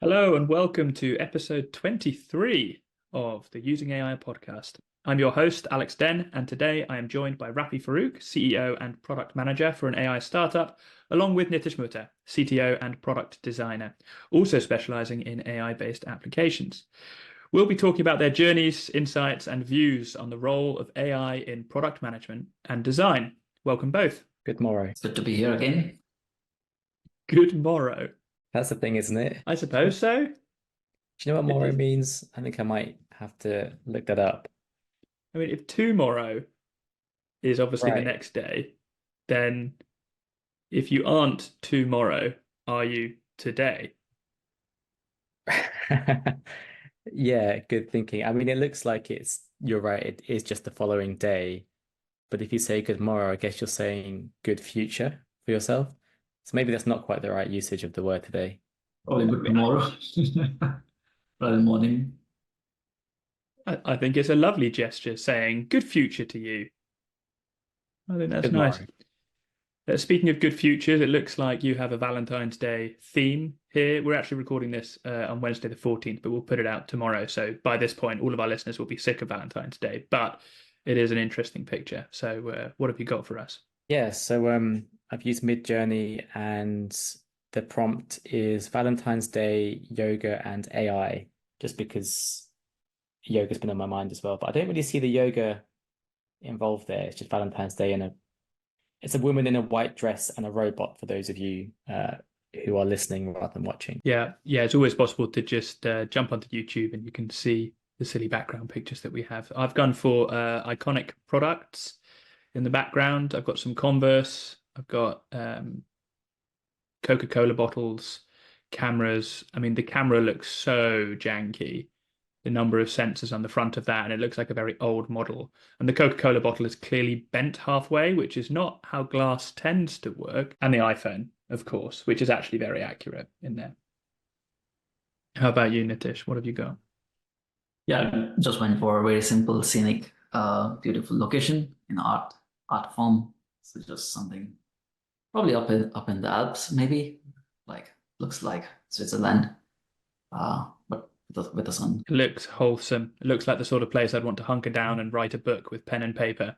Hello and welcome to episode 23 of the Using AI podcast. I'm your host, Alex Denne, and today I am joined by Rafie Faruq, CEO and product manager for an AI startup, along with Nitish Mutha, CTO and product designer, also specializing in AI-based applications. We'll be talking about their journeys, insights, and views on the role of AI in product management and design. Welcome both. Good morrow. It's good to be here again. Good morrow. That's the thing, isn't it? I suppose so. Do you know what morrow means? I think I might have to look that up. I mean, if tomorrow is obviously the Right. next day, then if you aren't tomorrow, are you today? Yeah, good thinking. I mean, it looks like you're right, it is just the following day. But if you say good morrow, I guess you're saying good future for yourself. So maybe that's not quite the right usage of the word today. Probably good tomorrow. Early morning. I think it's a lovely gesture saying good future to you. I think that's Good nice. morrow. Speaking of good futures, it looks like you have a Valentine's Day theme here. We're actually recording this on Wednesday the 14th, but we'll put it out tomorrow. So by this point, all of our listeners will be sick of Valentine's Day, but it is an interesting picture. So what have you got for us? Yeah, so I've used Midjourney and the prompt is Valentine's Day, yoga, and AI, just because yoga's been on my mind as well. But I don't really see the yoga involved there. It's just Valentine's Day and it's a woman in a white dress and a robot for those of you who are listening rather than watching. Yeah, it's always possible to just jump onto YouTube and you can see the silly background pictures that we have. I've gone for iconic products in the background. I've got some Converse. I've got Coca-Cola bottles, cameras. I mean, the camera looks so janky. The number of sensors on the front of that, and it looks like a very old model. And the Coca-Cola bottle is clearly bent halfway, which is not how glass tends to work. And the iPhone, of course, which is actually very accurate in there. How about you, Nitish? What have you got? Yeah, just went for a very simple, scenic, beautiful location in art form. So just something probably up in the Alps, maybe. Like looks like Switzerland, but with the sun. It looks wholesome. It looks like the sort of place I'd want to hunker down and write a book with pen and paper.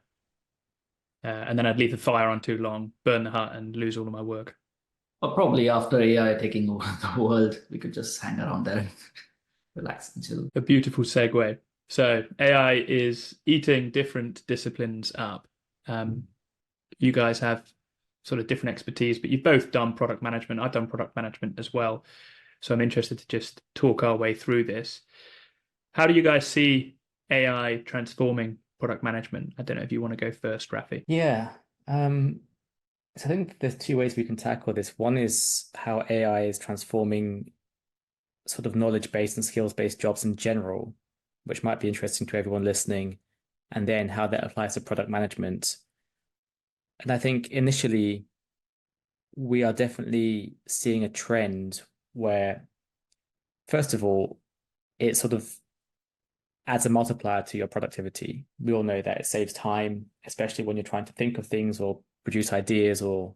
And then I'd leave the fire on too long, burn the hut, and lose all of my work. But probably after AI taking over the world, we could just hang around there and relax and chill. A beautiful segue. So AI is eating different disciplines up. You guys have sort of different expertise, but you've both done product management. I've done product management as well. So I'm interested to just talk our way through this. How do you guys see AI transforming product management? I don't know if you want to go first, Rafie. Yeah. So I think there's two ways we can tackle this. One is how AI is transforming sort of knowledge-based and skills-based jobs in general, which might be interesting to everyone listening, and then how that applies to product management. And I think initially we are definitely seeing a trend where, first of all, it sort of adds a multiplier to your productivity. We all know that it saves time, especially when you're trying to think of things or produce ideas or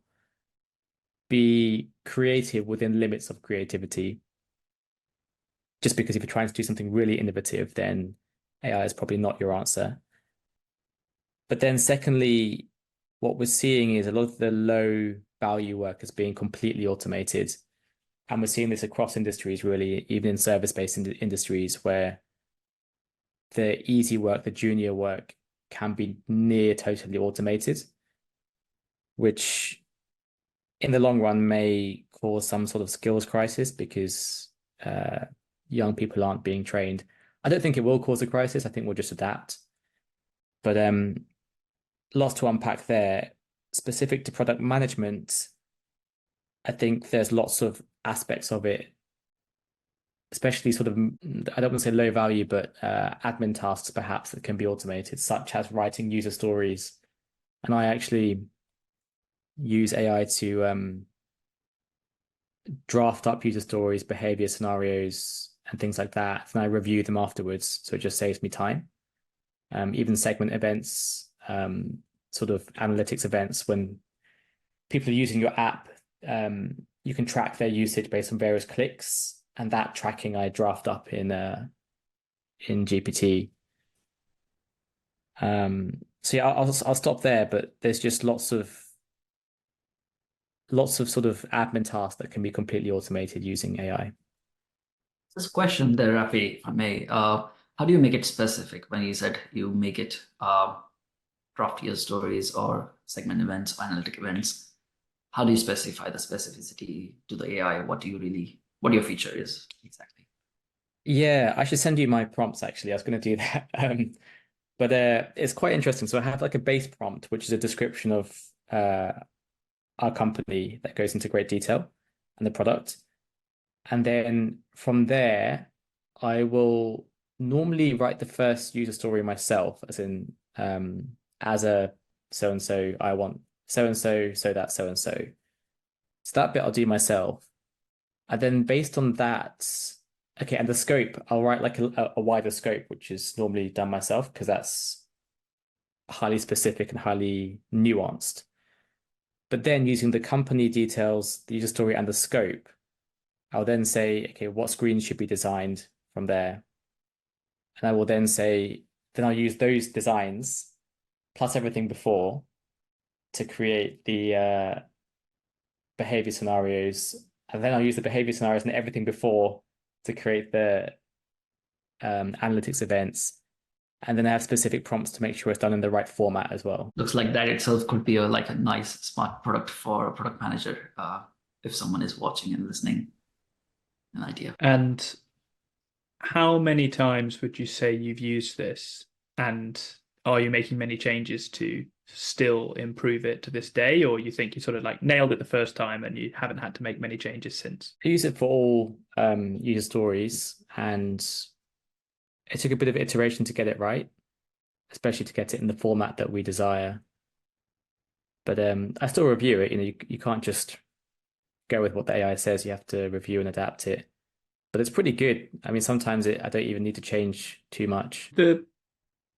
be creative within limits of creativity. Just because if you're trying to do something really innovative, then AI is probably not your answer. But then secondly, what we're seeing is a lot of the low value work is being completely automated. And we're seeing this across industries, really, even in service-based industries where the easy work, the junior work can be near totally automated, which in the long run may cause some sort of skills crisis because young people aren't being trained. I don't think it will cause a crisis. I think we'll just adapt. But lots to unpack there. Specific to product management, I think there's lots of aspects of it, especially sort of, I don't want to say low value, but admin tasks perhaps that can be automated, such as writing user stories. And I actually use AI to draft up user stories, behavior scenarios, and things like that. And I review them afterwards. So it just saves me time. Even segment events, sort of analytics events, when people are using your app, you can track their usage based on various clicks and that tracking I draft up in GPT. So yeah, I'll stop there, but there's just lots of sort of admin tasks that can be completely automated using AI. This question there, Rafie, if I may, how do you make it specific when you said you make it draft your stories or segment events or analytic events? How do you specify the specificity to the AI? What your feature is exactly? Yeah, I should send you my prompts actually. I was going to do that. But it's quite interesting. So I have like a base prompt, which is a description of our company that goes into great detail and the product. And then from there, I will normally write the first user story myself, as in as a so and so, I want so and so, so that so and so. So that bit I'll do myself. And then based on that, okay, and the scope, I'll write like a wider scope, which is normally done myself because that's highly specific and highly nuanced. But then using the company details, the user story, and the scope, I'll then say, okay, what screens should be designed from there? And I will then say, then I'll use those designs plus everything before to create the behavior scenarios. And then I'll use the behavior scenarios and everything before to create the analytics events. And then I have specific prompts to make sure it's done in the right format as well. Looks like that itself could be like a nice smart product for a product manager if someone is watching and listening. An idea. And how many times would you say you've used this? And are you making many changes to still improve it to this day? Or you think you sort of like nailed it the first time and you haven't had to make many changes since? I use it for all user stories, and it took a bit of iteration to get it right, especially to get it in the format that we desire. But I still review it. You can't just go with what the AI says. You have to review and adapt it. But it's pretty good. I mean, sometimes I don't even need to change too much. The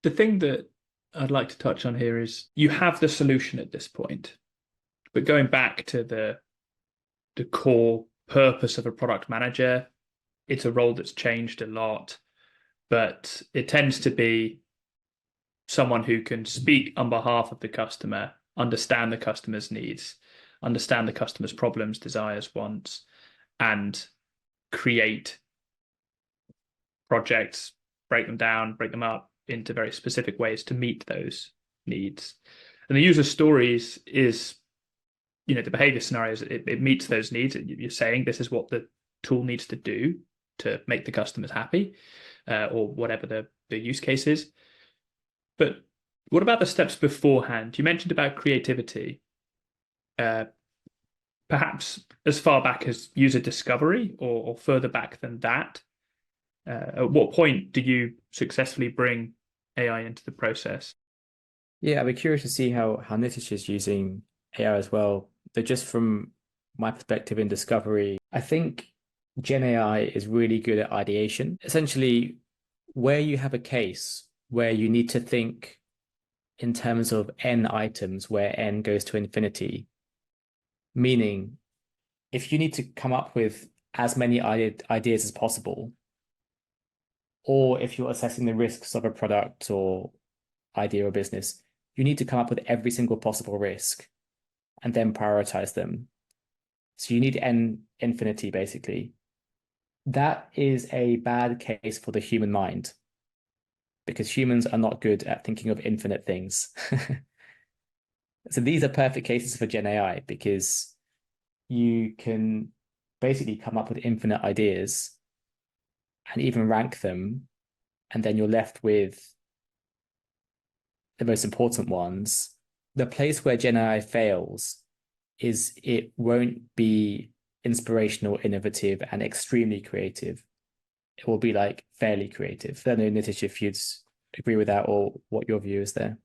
thing that I'd like to touch on here is you have the solution at this point, but going back to the core purpose of a product manager, it's a role that's changed a lot, but it tends to be someone who can speak on behalf of the customer, understand the customer's needs, understand the customer's problems, desires, wants, and create projects, break them down, break them up into very specific ways to meet those needs. And the user stories is, the behavior scenarios, it meets those needs. You're saying this is what the tool needs to do to make the customers happy, or whatever the use case is. But what about the steps beforehand? You mentioned about creativity, perhaps as far back as user discovery or further back than that. At what point do you successfully bring AI into the process? Yeah, I'd be curious to see how Nitish is using AI as well. But just from my perspective in discovery, I think Gen AI is really good at ideation. Essentially, where you have a case where you need to think in terms of n items, where n goes to infinity, meaning if you need to come up with as many ideas as possible, or if you're assessing the risks of a product or idea or business, you need to come up with every single possible risk and then prioritize them. So you need n infinity, basically. That is a bad case for the human mind, because humans are not good at thinking of infinite things. So these are perfect cases for Gen AI, because you can basically come up with infinite ideas and even rank them, and then you're left with the most important ones. The place where Gen AI fails is it won't be inspirational, innovative, and extremely creative. It will be like fairly creative. I don't know, Nitish, if you'd agree with that or what your view is there.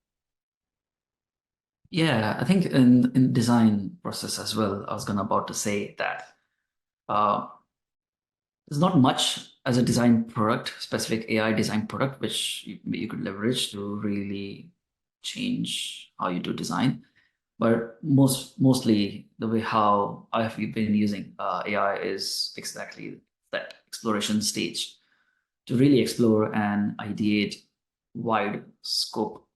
Yeah, I think in design process as well, I was about to say that there's not much as a design product, specific AI design product, which you could leverage to really change how you do design. But mostly the way how I have been using AI is exactly that exploration stage to really explore and ideate wide scope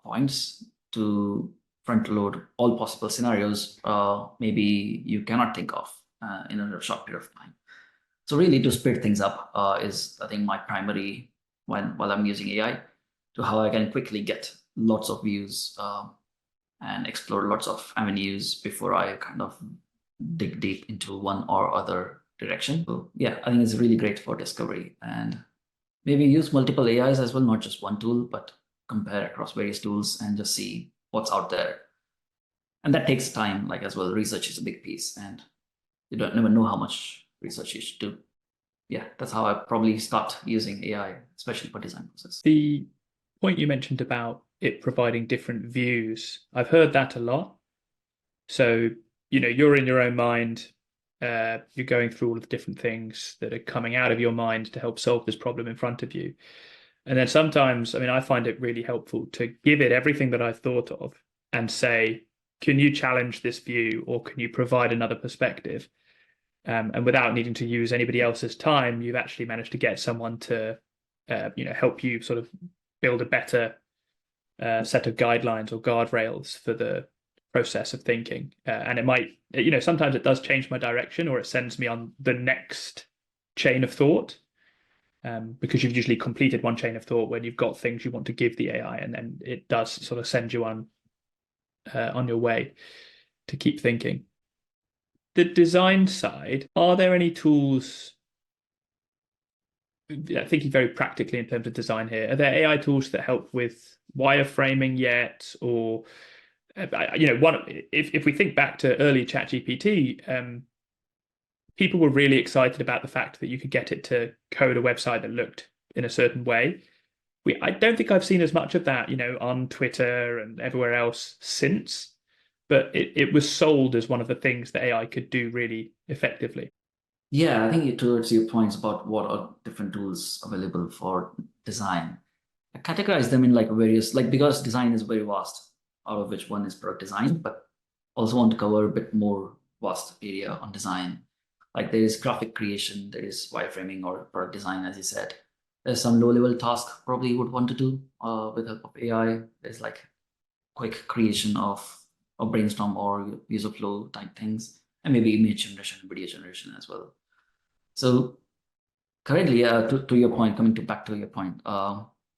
points to front load all possible scenarios maybe you cannot think of in a short period of time. So really to speed things up is, I think, my primary while I'm using AI, to how I can quickly get lots of views and explore lots of avenues before I kind of dig deep into one or other direction. So yeah, I think it's really great for discovery, and maybe use multiple AIs as well, not just one tool, but compare across various tools and just see what's out there. And that takes time, like as well. Research is a big piece, and you don't never know how much research you should do. Yeah, that's how I probably start using AI, especially for design process. The point you mentioned about it providing different views, I've heard that a lot. So, you're in your own mind, you're going through all of the different things that are coming out of your mind to help solve this problem in front of you. And then sometimes, I find it really helpful to give it everything that I thought of and say, can you challenge this view, or can you provide another perspective? And without needing to use anybody else's time, you've actually managed to get someone to, help you sort of build a better set of guidelines or guardrails for the process of thinking. And it might, sometimes it does change my direction, or it sends me on the next chain of thought. Because you've usually completed one chain of thought when you've got things you want to give the AI, and then it does sort of send you on your way to keep thinking. The design side, are there any tools, thinking very practically in terms of design here, are there AI tools that help with wireframing yet? Or, if we think back to early ChatGPT, people were really excited about the fact that you could get it to code a website that looked in a certain way. I don't think I've seen as much of that, on Twitter and everywhere else since. But it was sold as one of the things that AI could do really effectively. Yeah, I think towards your points about what are different tools available for design, I categorize them in like various, because design is very vast, out of which one is product design, but also want to cover a bit more vast area on design. Like there is graphic creation, there is wireframing or product design, as you said. There's some low-level task probably you would want to do with help of AI. There's like quick creation of a brainstorm or user flow type things, and maybe image generation, video generation as well. So currently, to your point, back to your point,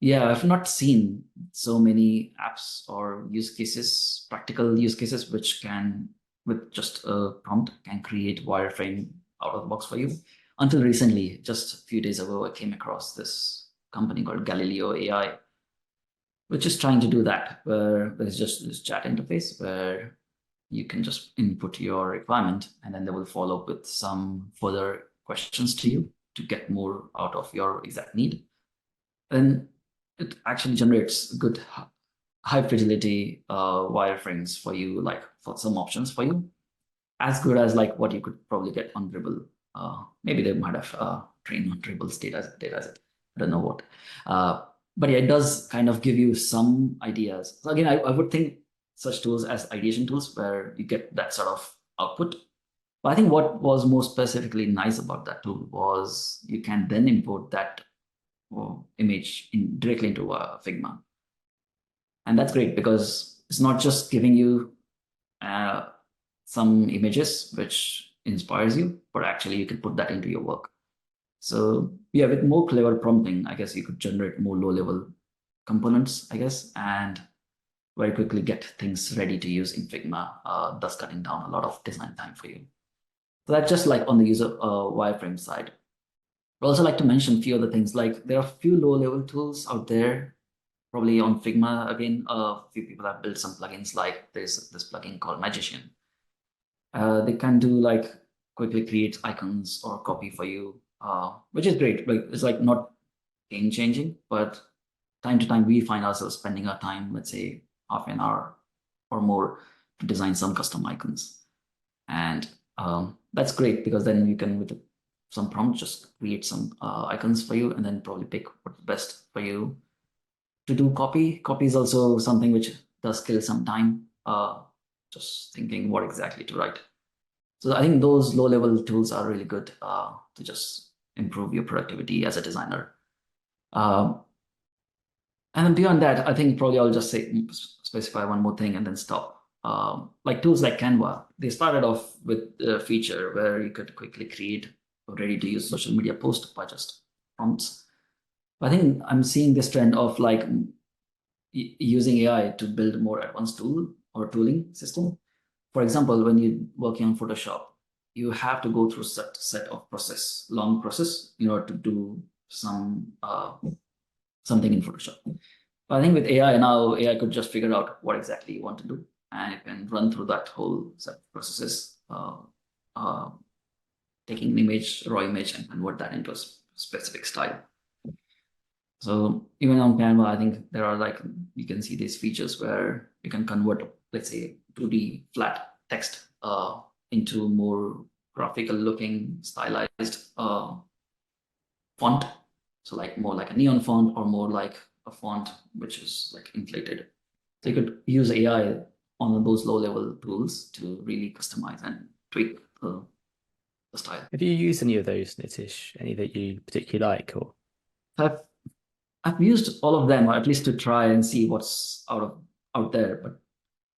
yeah, I've not seen so many apps or use cases, practical use cases, which can, with just a prompt, can create wireframe out of the box for you. Until recently, just a few days ago, I came across this company called Galileo AI, which is trying to do that, where there's just this chat interface where you can just input your requirement, and then they will follow up with some further questions to you to get more out of your exact need. And it actually generates good high fidelity wireframes for you, like for some options for you, as good as like what you could probably get on Dribble. Maybe they might have trained on Dribble's data set. I don't know what. But yeah, it does kind of give you some ideas. So again, I would think such tools as ideation tools where you get that sort of output. But I think what was more specifically nice about that tool was you can then import that image directly into Figma. And that's great because it's not just giving you some images which inspires you, but actually you can put that into your work. So yeah, with more clever prompting, I guess you could generate more low-level components, I guess, and very quickly get things ready to use in Figma, thus cutting down a lot of design time for you. So that's just like on the user wireframe side. I'd also like to mention a few other things, like there are a few low-level tools out there, probably on Figma. Again, a few people have built some plugins, like there's this plugin called Magician. They can do like quickly create icons or copy for you, which is great. Like it's like not game-changing, but time to time we find ourselves spending our time, let's say half an hour or more, to design some custom icons. And that's great because then you can, with some prompts, just create some icons for you and then probably pick what's best for you to do. Copy is also something which does kill some time, just thinking what exactly to write. So I think those low-level tools are really good to just improve your productivity as a designer. And then beyond that, I think probably I'll just specify one more thing and then stop. Like tools like Canva, they started off with a feature where you could quickly create a ready-to-use social media post by just prompts. I think I'm seeing this trend of like using AI to build more advanced tool or tooling system. For example, when you're working on Photoshop, you have to go through set of long process in order to do something in Photoshop. But I think with AI now, AI could just figure out what exactly you want to do, and it can run through that whole set of processes, taking an image, raw image, and convert that into a specific style. So even on Canva, I think there are like, you can see these features where you can convert, let's say, 2D flat text into more graphical looking stylized font. So like more like a neon font or more like a font which is like inflated. So you could use AI on those low level tools to really customize and tweak the style. Have you used any of those, Nitish? Any that you particularly like, or? I've used all of them, or at least to try and see what's out there. But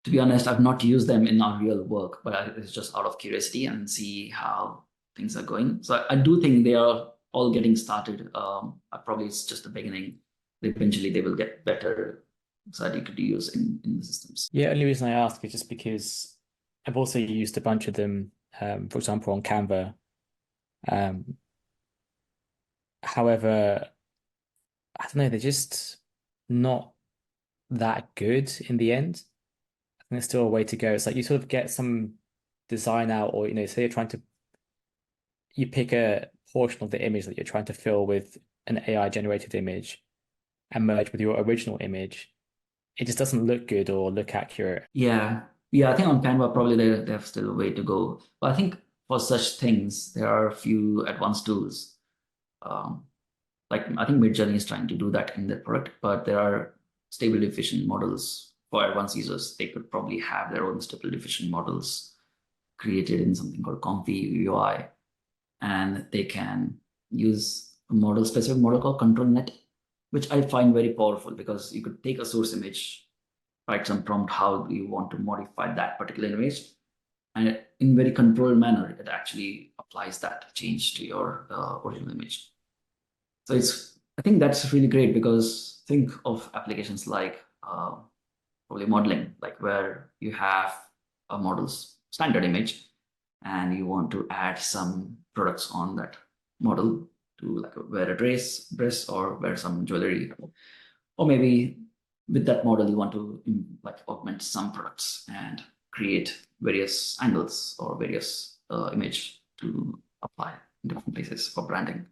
to be honest, I've not used them in our real work, but it's just out of curiosity and see how things are going. So I do think they are all getting started. Probably it's just the beginning. Eventually they will get better so that you could use in the systems. Yeah, only reason I ask is just because I've also used a bunch of them, for example, on Canva. However, I don't know, they're just not that good in the end. I think there's still a way to go. It's like you sort of get some design out, or say you pick a portion of the image that you're trying to fill with an AI generated image and merge with your original image. It just doesn't look good or look accurate. Yeah. I think on Canva probably they have still a way to go. But I think for such things there are a few advanced tools. Like I think Midjourney is trying to do that in their product, but there are stable diffusion models for advanced users. They could probably have their own stable diffusion models created in something called Comfy UI, and they can use a specific model called Control Net, which I find very powerful because you could take a source image, write some prompt how you want to modify that particular image, and in very controlled manner, it actually applies that change to your original image. So I think that's really great because think of applications like probably modeling, like where you have a model's standard image and you want to add some products on that model to like wear a dress or wear some jewelry, or maybe with that model you want to like augment some products and create various angles or various image to apply in different places for branding.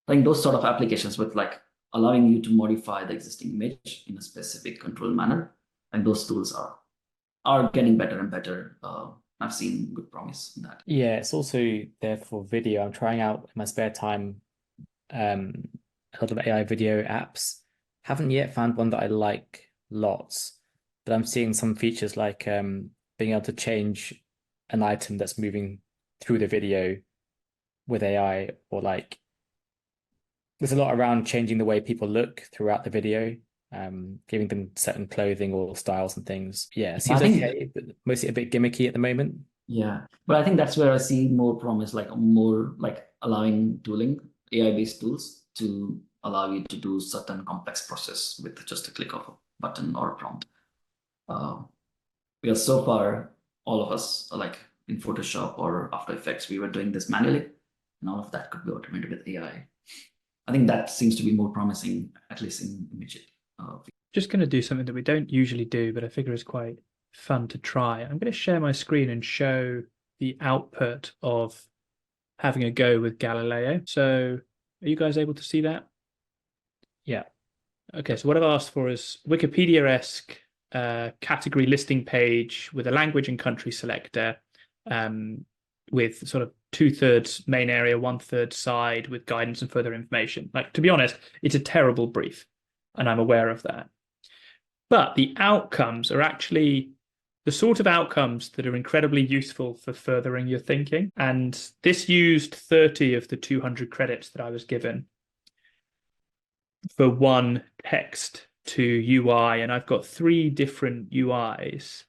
I think those sort of applications with like allowing you to modify the existing image in a specific controlled manner, and those tools are getting better and better. I've seen good promise in that. Yeah, it's also there for video. I'm trying out in my spare time a lot of AI video apps. Haven't yet found one that I like lots, but I'm seeing some features like being able to change an item that's moving through the video with AI, or like there's a lot around changing the way people look throughout the video, giving them certain clothing or styles and things. Yeah, it seems okay, but mostly a bit gimmicky at the moment. Yeah, but I think that's where I see more promise, like more like allowing tooling, AI-based tools to allow you to do certain complex process with just a click of a button or a prompt. Because so far, all of us are like in Photoshop or After Effects, we were doing this manually, and all of that could be automated with AI. I think that seems to be more promising, at least in immediate. Just going to do something that we don't usually do, but I figure is quite fun to try. I'm going to share my screen and show the output of having a go with Galileo. So are you guys able to see that? Yeah. Okay, so what I've asked for is Wikipedia-esque category listing page with a language and country selector, with sort of 2/3 main area, 1/3 side with guidance and further information. Like, to be honest, it's a terrible brief, and I'm aware of that. But the outcomes are actually the sort of outcomes that are incredibly useful for furthering your thinking. And this used 30 of the 200 credits that I was given for one text to UI, and I've got 3 different UIs.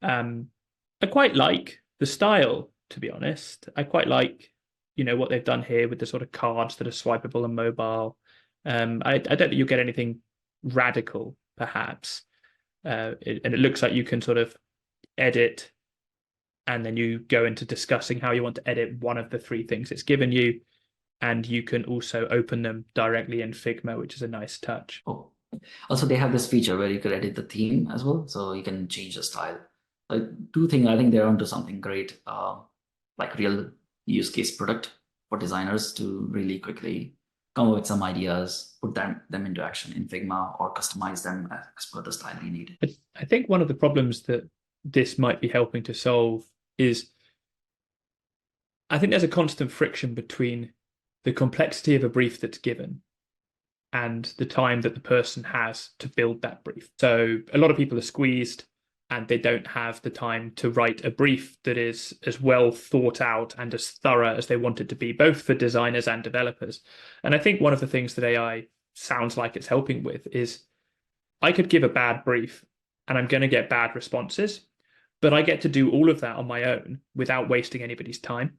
I quite like the style, to be honest. I quite like, what they've done here with the sort of cards that are swipeable and mobile. I don't think you'll get anything radical, perhaps. And it looks like you can sort of edit, and then you go into discussing how you want to edit one of the 3 things it's given you. And you can also open them directly in Figma, which is a nice touch. Oh, also they have this feature where you could edit the theme as well, so you can change the style. I think they're onto something great, like real use case product for designers to really quickly come up with some ideas, put them into action in Figma, or customize them as per the style you need. I think one of the problems that this might be helping to solve is, I think there's a constant friction between the complexity of a brief that's given and the time that the person has to build that brief. So a lot of people are squeezed and they don't have the time to write a brief that is as well thought out and as thorough as they want it to be, both for designers and developers. And I think one of the things that AI sounds like it's helping with is, I could give a bad brief and I'm going to get bad responses, but I get to do all of that on my own without wasting anybody's time.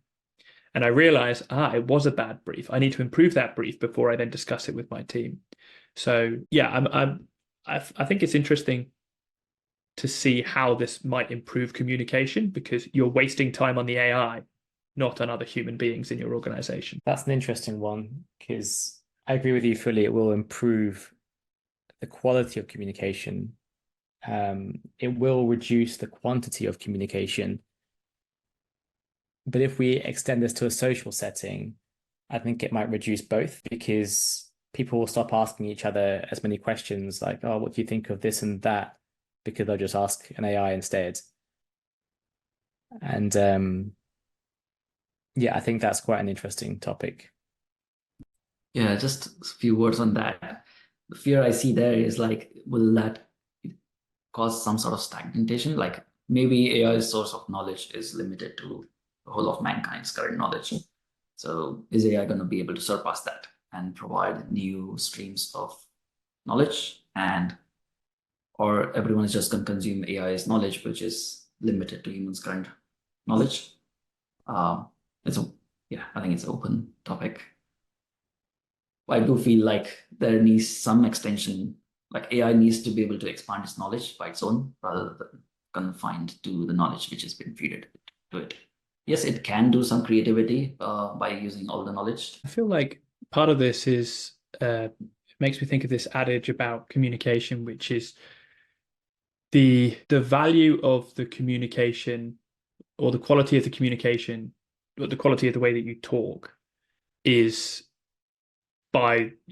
And I realize, it was a bad brief. I need to improve that brief before I then discuss it with my team. So yeah, I think it's interesting to see how this might improve communication, because you're wasting time on the AI, not on other human beings in your organization. That's an interesting one, because I agree with you fully. It will improve the quality of communication. It will reduce the quantity of communication. But if we extend this to a social setting, I think it might reduce both, because people will stop asking each other as many questions like, oh, what do you think of this and that? Because they'll just ask an AI instead. And yeah, I think that's quite an interesting topic. Yeah, just a few words on that. The fear I see there is like, will that cause some sort of stagnation? Like maybe AI's source of knowledge is limited to the whole of mankind's current knowledge. So is AI going to be able to surpass that and provide new streams of knowledge, or everyone is just going to consume AI's knowledge, which is limited to humans' current knowledge? I think it's an open topic. I do feel like there needs some extension, like AI needs to be able to expand its knowledge by its own, rather than confined to the knowledge which has been fed to it. Yes, it can do some creativity by using all the knowledge. I feel like part of this is, it makes me think of this adage about communication, which is the value of the communication, or the quality of the communication, or the quality of the way that you talk, is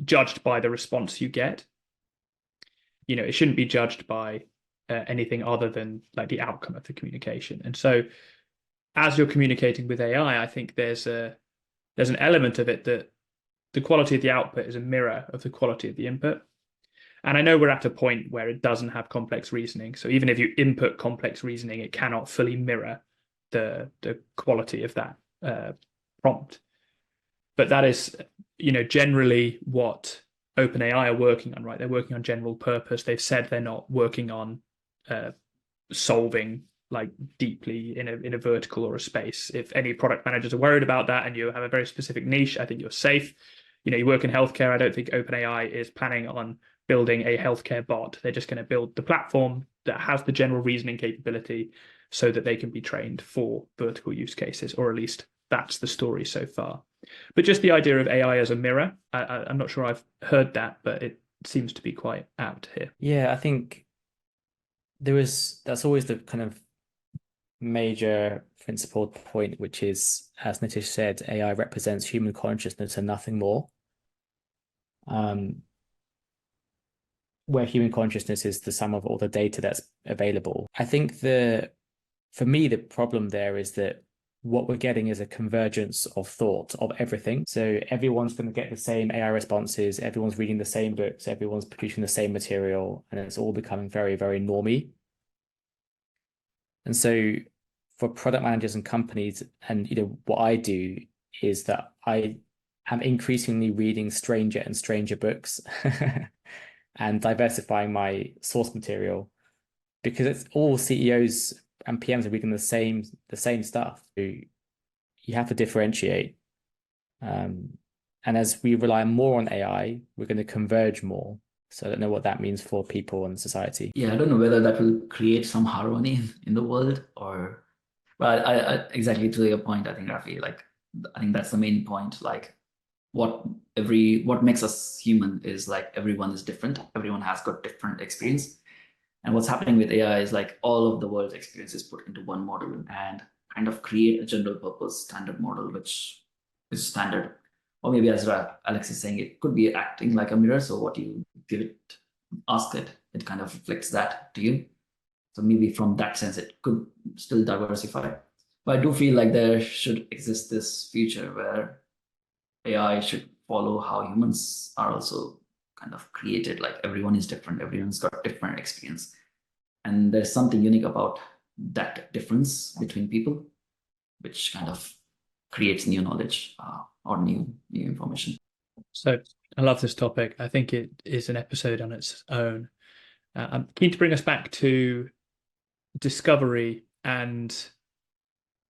judged by the response you get. It shouldn't be judged by anything other than like the outcome of the communication. And so as you're communicating with AI, I think there's an element of it that the quality of the output is a mirror of the quality of the input. And I know we're at a point where it doesn't have complex reasoning. So even if you input complex reasoning, it cannot fully mirror the quality of that prompt. But that is, generally what OpenAI are working on, right? They're working on general purpose. They've said they're not working on solving like deeply in a vertical or a space. If any product managers are worried about that and you have a very specific niche, I think you're safe. You work in healthcare. I don't think OpenAI is planning on building a healthcare bot. They're just going to build the platform that has the general reasoning capability so that they can be trained for vertical use cases, or at least that's the story so far. But just the idea of AI as a mirror, I'm not sure I've heard that, but it seems to be quite apt here. Yeah, I think that's always the kind of major principled point, which is, as Nitish said, AI represents human consciousness and nothing more. Where human consciousness is the sum of all the data that's available. I think for me, the problem there is that what we're getting is a convergence of thought of everything. So everyone's going to get the same AI responses, everyone's reading the same books, everyone's producing the same material, and it's all becoming very, very normie. And so for product managers and companies, and what I do is that I am increasingly reading stranger and stranger books and diversifying my source material because it's all CEOs and PMs are reading the same stuff. So you have to differentiate. And as we rely more on AI, we're going to converge more. So I don't know what that means for people and society. Yeah, I don't know whether that will create some harmony in the world or, well, I exactly to your point, I think, Rafie, like, I think that's the main point. Like, what makes us human is like everyone is different. Everyone has got different experience. And what's happening with AI is like all of the world's experience is put into one model and kind of create a general purpose standard model, which is standard. Or maybe as Alex is saying, it could be acting like a mirror. So what you give it, ask it, it kind of reflects that to you. So maybe from that sense, it could still diversify. But I do feel like there should exist this future where AI should follow how humans are also kind of created. Like everyone is different, everyone's got different experience. And there's something unique about that difference between people, which kind of creates new knowledge or new information. So I love this topic. I think it is an episode on its own. I'm keen to bring us back to discovery, and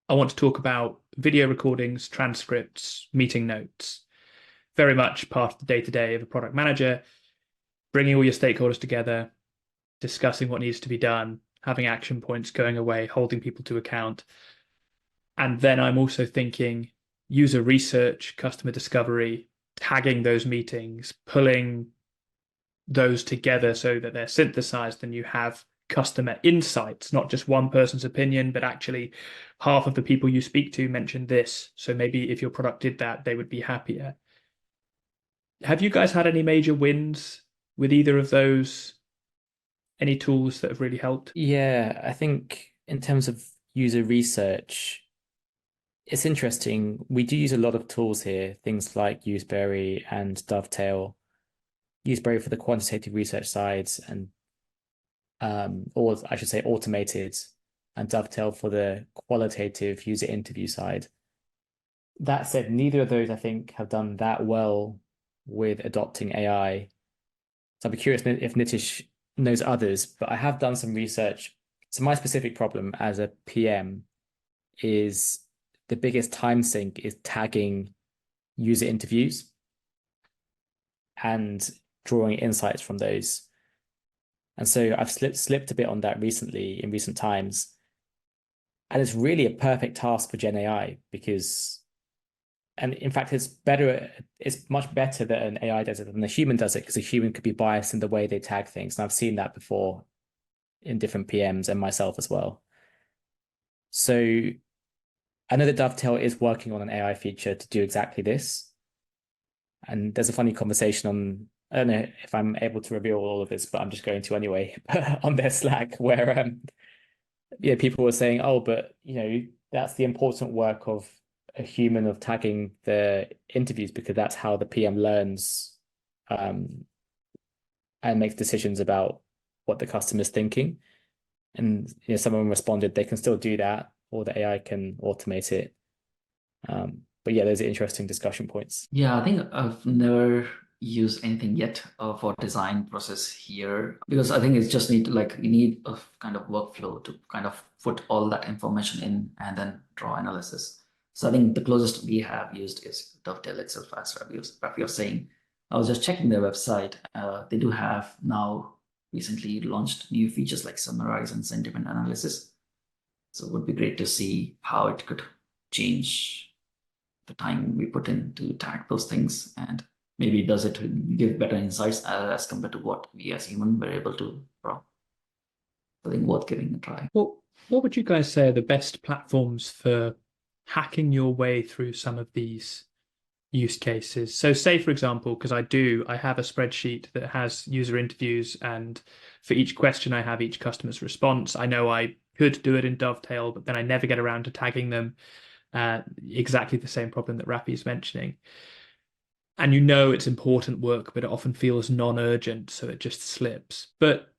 I want to talk about video recordings, transcripts, meeting notes. Very much part of the day-to-day of a product manager, bringing all your stakeholders together, discussing what needs to be done, having action points, going away, holding people to account. And then I'm also thinking user research, customer discovery, tagging those meetings, pulling those together so that they're synthesized and you have customer insights, not just one person's opinion, but actually half of the people you speak to mentioned this. So maybe if your product did that, they would be happier. Have you guys had any major wins with either of those? Any tools that have really helped? Yeah, I think in terms of user research, it's interesting. We do use a lot of tools here, things like Useberry and Dovetail. Useberry for the quantitative research sides and or I should say automated, and Dovetail for the qualitative user interview side. That said, neither of those I think have done that well with adopting AI. So I'd be curious if Nitish knows others, but I have done some research. So my specific problem as a PM is the biggest time sink is tagging user interviews and drawing insights from those. And so I've slipped a bit on that recently in recent times. And it's really a perfect task for Gen AI because, and in fact, it's much better that an AI does it than a human does it because a human could be biased in the way they tag things. And I've seen that before in different PMs and myself as well. So I know that Dovetail is working on an AI feature to do exactly this. And there's a funny conversation on, I don't know if I'm able to reveal all of this, but I'm just going to anyway, on their Slack where people were saying, oh, but that's the important work of a human of tagging the interviews because that's how the PM learns and makes decisions about what the customer's thinking. And someone responded, they can still do that, or the AI can automate it. But yeah, those are interesting discussion points. Yeah, I think I've never used anything yet for design process here because I think it's just you need a kind of workflow to kind of put all that information in and then draw analysis. So I think the closest we have used is Dovetail itself, as Rafie was saying. I was just checking their website. They do have now recently launched new features like summarize and sentiment analysis. So it would be great to see how it could change the time we put in to tag those things, and maybe does it give better insights as compared to what we as humans were able to draw. I think worth giving a try. Well, what would you guys say are the best platforms for hacking your way through some of these use cases? So say, for example, because I have a spreadsheet that has user interviews, and for each question I have each customer's response. I know I could do it in Dovetail, but then I never get around to tagging them. Exactly the same problem that Rafie is mentioning. And it's important work, but it often feels non-urgent, so it just slips. But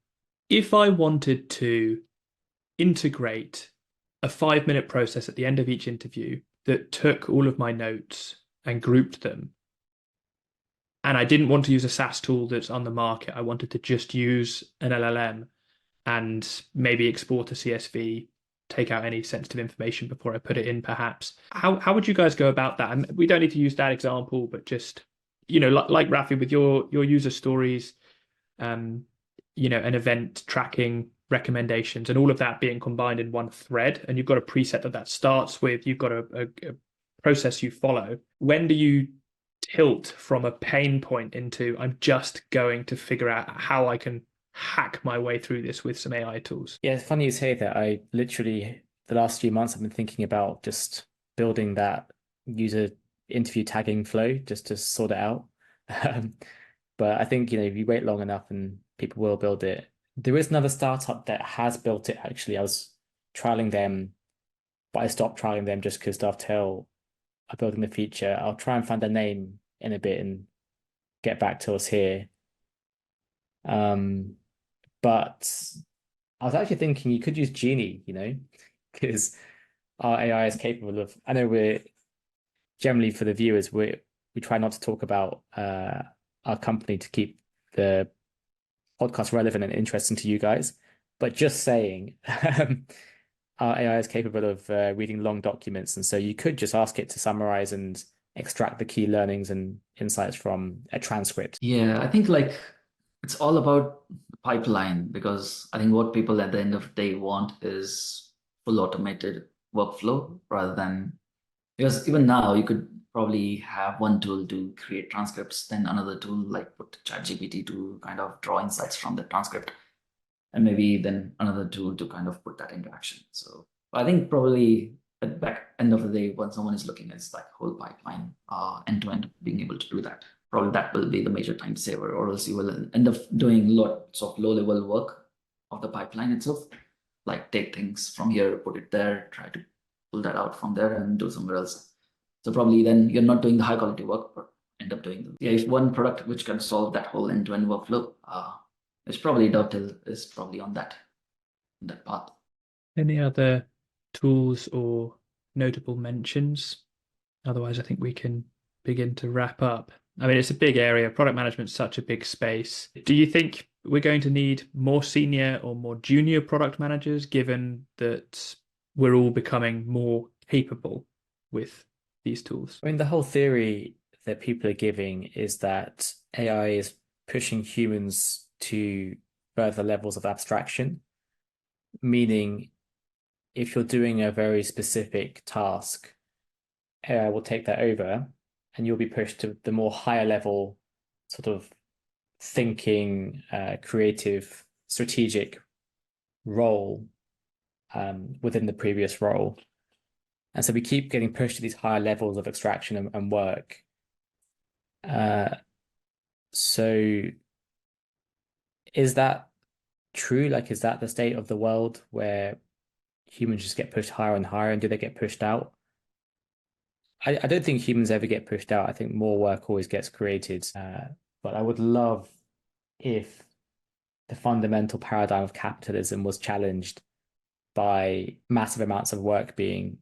if I wanted to integrate a 5-minute process at the end of each interview that took all of my notes and grouped them. And I didn't want to use a SaaS tool that's on the market. I wanted to just use an LLM and maybe export a CSV, take out any sensitive information before I put it in, perhaps. How would you guys go about that? And we don't need to use that example, but just, like Rafie, with your user stories, an event tracking recommendations and all of that being combined in one thread, and you've got a preset that starts with, you've got a process you follow. When do you tilt from a pain point into, I'm just going to figure out how I can hack my way through this with some AI tools? Yeah, it's funny you say that. I literally, the last few months, I've been thinking about just building that user interview tagging flow just to sort it out. But I think, if you wait long enough and people will build it. There is another startup that has built it, actually. I was trialing them, but I stopped trialing them just because Dovetail are building the feature. I'll try and find their name in a bit and get back to us here. But I was actually thinking you could use Genie, because our AI is capable of, I know we're generally, for the viewers, we try not to talk about our company to keep the podcast relevant and interesting to you guys. But just saying, our AI is capable of reading long documents. And so you could just ask it to summarize and extract the key learnings and insights from a transcript. Yeah, I think it's all about the pipeline, because I think what people at the end of the day want is full automated workflow rather than, because even now you could probably have one tool to create transcripts, then another tool like put ChatGPT to kind of draw insights from the transcript, and maybe then another tool to kind of put that into action. So I think probably at the back end of the day, when someone is looking at like whole pipeline, end to end, being able to do that, probably that will be the major time saver, or else you will end up doing lots of low level work of the pipeline itself, like take things from here, put it there, try to pull that out from there and do somewhere else. So probably then you're not doing the high quality work, but end up doing if one product which can solve that whole end to end workflow, it's probably Dovetail is probably on that path. Any other tools or notable mentions? Otherwise, I think we can begin to wrap up. I mean, it's a big area. Product management is such a big space. Do you think we're going to need more senior or more junior product managers, given that we're all becoming more capable with these tools? I mean, the whole theory that people are giving is that AI is pushing humans to further levels of abstraction, meaning if you're doing a very specific task, AI will take that over and you'll be pushed to the more higher level sort of thinking, creative, strategic role within the previous role. And so we keep getting pushed to these higher levels of abstraction and work. So is that true? Like, is that the state of the world where humans just get pushed higher and higher, and do they get pushed out? I don't think humans ever get pushed out. I think more work always gets created. But I would love if the fundamental paradigm of capitalism was challenged by massive amounts of work being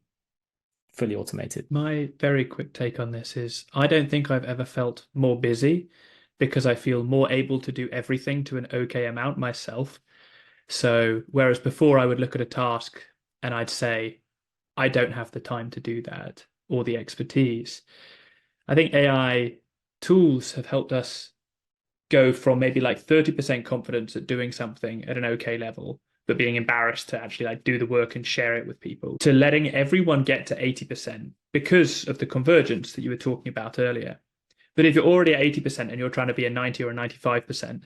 fully automated. My very quick take on this is I don't think I've ever felt more busy, because I feel more able to do everything to an okay amount myself. So whereas before I would look at a task and I'd say, I don't have the time to do that or the expertise. I think AI tools have helped us go from maybe like 30% confidence at doing something at an okay level, but being embarrassed to actually like do the work and share it with people, to letting everyone get to 80% because of the convergence that you were talking about earlier. But if you're already at 80% and you're trying to be a 90 or a 95%,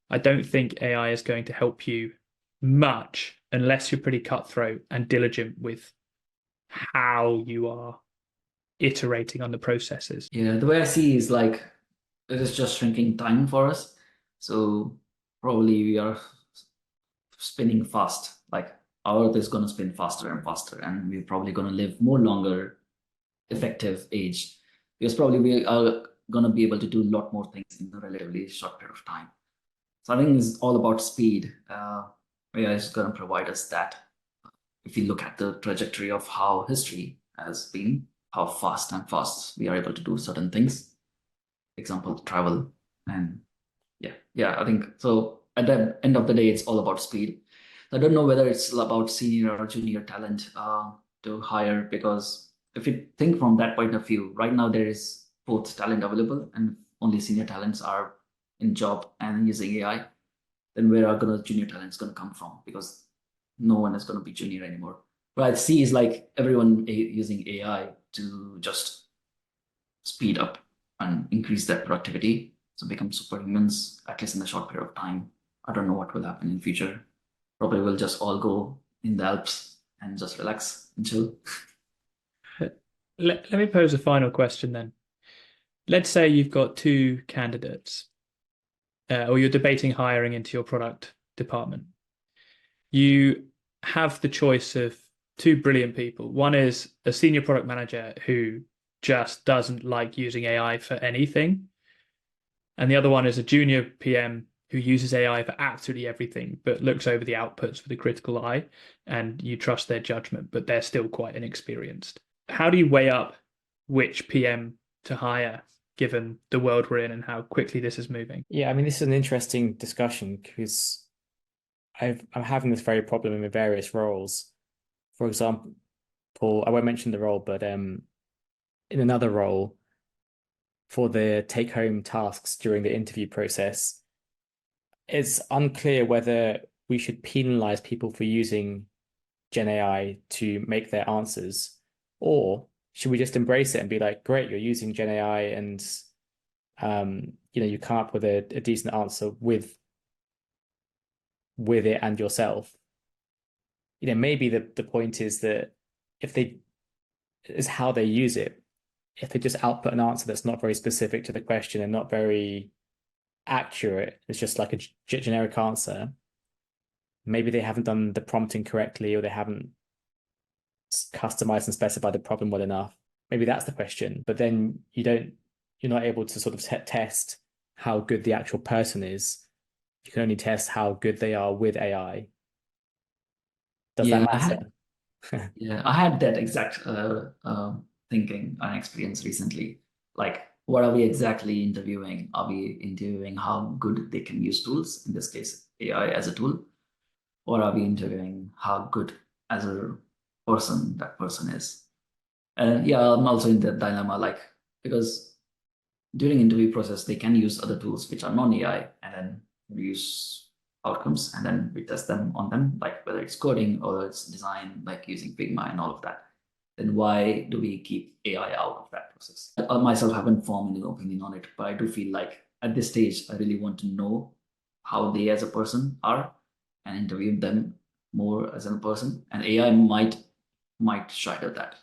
I don't think AI is going to help you much unless you're pretty cutthroat and diligent with how you are iterating on the processes. Yeah, the way I see is like it is just shrinking time for us. So probably we are spinning fast. Like our Earth is going to spin faster and faster, and we're probably going to live more longer, effective age, because probably we are going to be able to do a lot more things in a relatively short period of time. So I think it's all about speed. AI is going to provide us that. if you look at the trajectory of how history has been, how fast and fast we are able to do certain things, example, travel, and I think so. At the end of the day, it's all about speed. I don't know whether it's about senior or junior talent to hire, because if you think from that point of view, right now there is both talent available and only senior talents are in job and using AI, then where are gonna junior talents gonna come from? Because no one is gonna be junior anymore. What I see is like everyone using AI to just speed up and increase their productivity, so become superhumans, at least in a short period of time. I don't know what will happen in future. Probably we'll just all go in the Alps and just relax and chill. Let me pose a final question then. Let's say you've got two candidates, or you're debating hiring into your product department. You have the choice of two brilliant people. One is a senior product manager who just doesn't like using AI for anything. And the other one is a junior PM who uses AI for absolutely everything, but looks over the outputs with a critical eye, and you trust their judgment, but they're still quite inexperienced. How do you weigh up which PM to hire, given the world we're in and how quickly this is moving? Yeah, I mean, this is an interesting discussion because I'm having this very problem in various roles. For example, I won't mention the role, but in another role, for the take-home tasks during the interview process, it's unclear whether we should penalize people for using Gen AI to make their answers, or should we just embrace it and be like, great, you're using Gen AI, and you come up with a decent answer with it and yourself. Maybe the point is that is how they use it. If they just output an answer that's not very specific to the question and not very accurate, it's just like a generic answer. Maybe they haven't done the prompting correctly, or they haven't customized and specified the problem well enough. Maybe that's the question. But then you're not able to sort of test how good the actual person is. You can only test how good they are with AI. Does that matter? I had that exact thinking and experience recently. Like, what are we exactly interviewing? Are we interviewing how good they can use tools, in this case, AI as a tool? Or are we interviewing how good as a person that person is? And I'm also in that dilemma, like, because during interview process, they can use other tools which are non-AI and then use outcomes, and then we test them on them, like whether it's coding or it's design, like using Figma and all of that. Then why do we keep AI out of that process? I myself haven't formed an opinion on it, but I do feel like at this stage, I really want to know how they as a person are and interview them more as a person. And AI might shadow that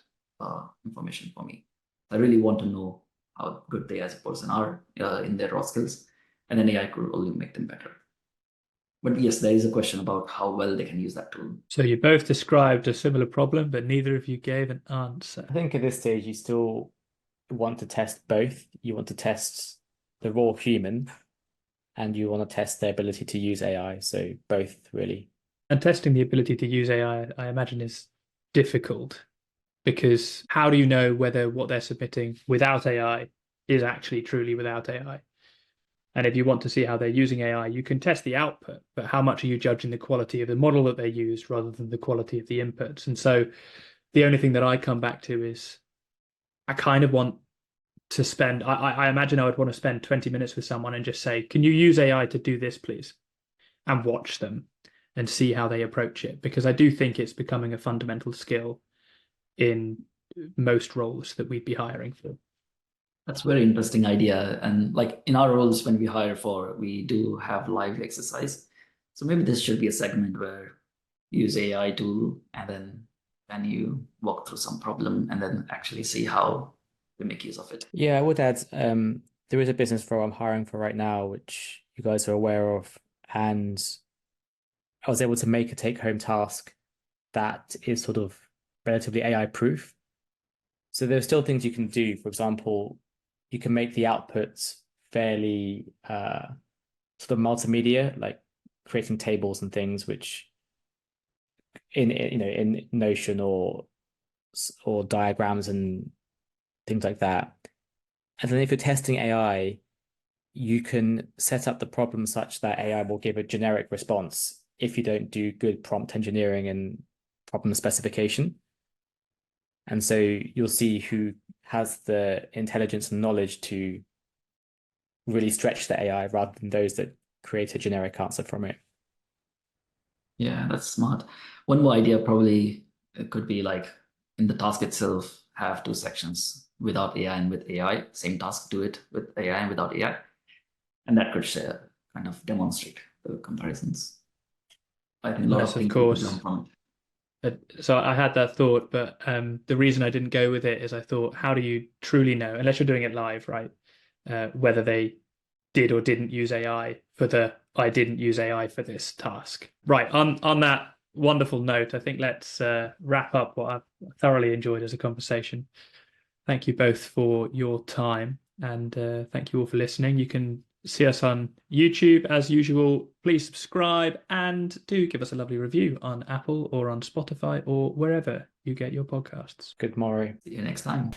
information for me. I really want to know how good they as a person are in their raw skills, and then AI could only make them better. But yes, there is a question about how well they can use that tool. So you both described a similar problem, but neither of you gave an answer. I think at this stage, you still want to test both. You want to test the raw human, and you want to test their ability to use AI. So both, really. And testing the ability to use AI, I imagine, is difficult, because how do you know whether what they're submitting without AI is actually truly without AI? And if you want to see how they're using AI, you can test the output, but how much are you judging the quality of the model that they use rather than the quality of the inputs? And so the only thing that I come back to is I kind of want to spend, I imagine I would want to spend 20 minutes with someone and just say, can you use AI to do this, please? And watch them and see how they approach it. Because I do think it's becoming a fundamental skill in most roles that we'd be hiring for. That's a very interesting idea. And like in our roles, when we hire for, we do have live exercise. So maybe this should be a segment where you use AI tool and then you walk through some problem and then actually see how we make use of it. Yeah, I would add, there is a business role I'm hiring for right now, which you guys are aware of, and I was able to make a take-home task that is sort of relatively AI proof. So there are still things you can do. For example, you can make the outputs fairly sort of multimedia, like creating tables and things, which in Notion or diagrams and things like that. And then if you're testing AI, you can set up the problem such that AI will give a generic response if you don't do good prompt engineering and problem specification. And so you'll see who has the intelligence and knowledge to really stretch the AI rather than those that create a generic answer from it. Yeah, that's smart. One more idea probably could be like in the task itself, have two sections without AI and with AI. Same task, do it with AI and without AI. And that could share, kind of demonstrate the comparisons. I think a lot Yes, of of things we could course. learn from it. So I had that thought, but the reason I didn't go with it is I thought, how do you truly know, unless you're doing it live, right? Whether they did or didn't use AI for the I didn't use AI for this task. Right. On that wonderful note, I think let's wrap up what I've thoroughly enjoyed as a conversation. Thank you both for your time, and thank you all for listening. You can see us on YouTube as usual. Please subscribe and do give us a lovely review on Apple or on Spotify or wherever you get your podcasts. Good morrow. See you next time.